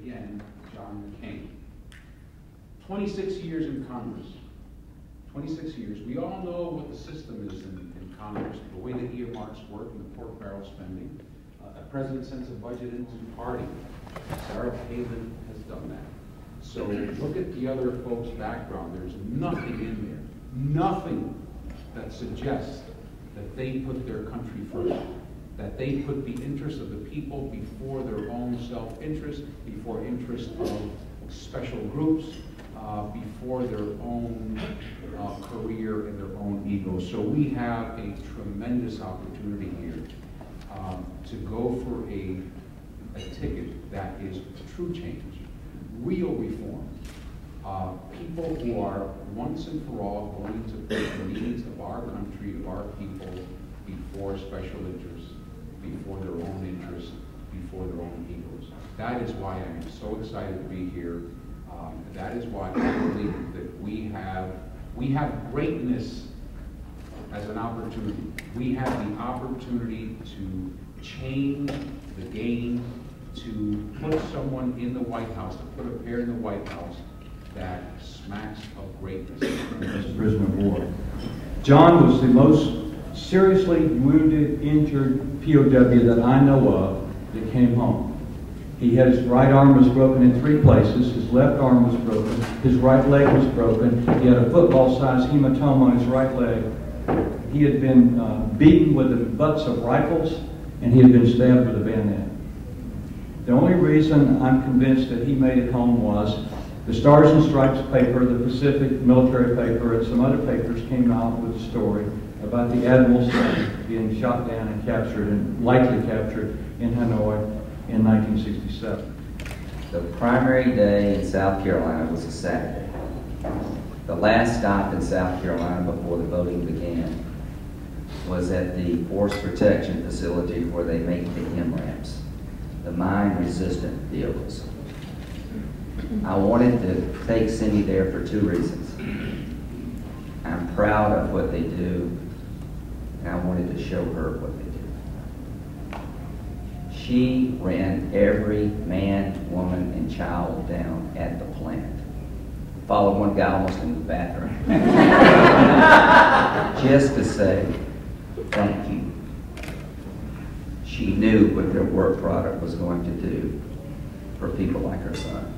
again, John McCain. 26 years in Congress. 26 years. We all know what the system is in Congress, the way the earmarks work and the pork barrel spending. A president sends a budget into the party. Sarah Palin has done that. So look at the other folks' background. There's nothing in there, nothing that suggests that they put their country first, that they put the interests of the people before their own self-interest, before interest of special groups, before their own career and their own ego. So we have a tremendous opportunity here to go for a ticket that is true change, real reform. People who are once and for all going to put the needs of our country, of our people, before special interests, before their own interests, before their own egos. That is why I'm so excited to be here. That is why I believe that we have greatness as an opportunity. We have the opportunity to change the game, to put someone in the White House, to put a pair in the White House that smacks of greatness. As a prisoner of war. John was the most seriously wounded, injured POW that I know of that came home. His right arm was broken in 3 places, his left arm was broken, his right leg was broken, he had a football-sized hematoma on his right leg. He had been beaten with the butts of rifles, and he had been stabbed with a bayonet. The only reason I'm convinced that he made it home was the Stars and Stripes paper, the Pacific military paper, and some other papers came out with a story about the Admiral's son being shot down and captured, and likely captured in Hanoi in 1967. The primary day in South Carolina was a Saturday. The last stop in South Carolina before the voting began was at the Force Protection Facility where they make the MRAPs, the mine-resistant vehicles. I wanted to take Cindy there for 2 reasons. I'm proud of what they do, and I wanted to show her what they do. She ran every man, woman, and child down at the plant. Followed one guy almost into the bathroom. Just to say, thank you. She knew what their work product was going to do for people like her son.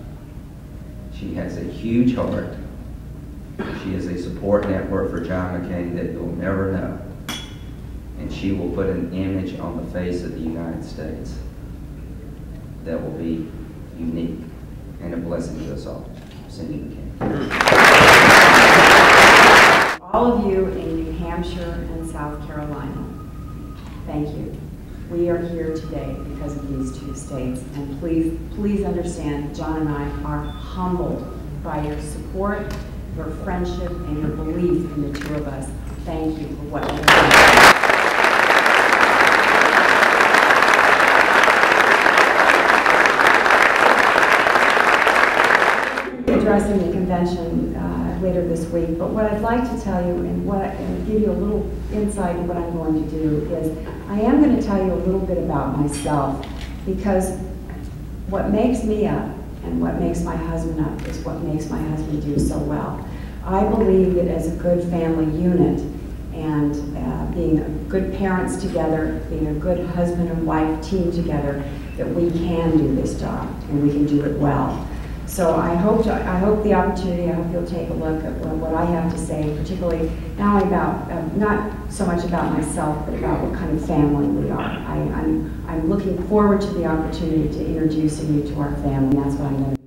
She has a huge heart. She is a support network for John McCain that you'll never know. And she will put an image on the face of the United States that will be unique and a blessing to us all. Cindy McCain. All of you in New Hampshire and South Carolina, thank you. We are here today because of these 2 states, and please understand, John and I are humbled by your support, your friendship, and your belief in the 2 of us. Thank you for what you've done. Addressing the convention later this week, but what I'd like to tell you and give you a little insight into what I'm going to do is I am going to tell you a little bit about myself, because what makes me up and what makes my husband up is what makes my husband do so well. I believe that as a good family unit and being good parents together, being a good husband and wife team together, that we can do this job and we can do it well. So I hope the opportunity, I hope you'll take a look at what I have to say, particularly not only about, not so much about myself, but about what kind of family we are. I'm looking forward to the opportunity to introducing you to our family, and that's what I'm going to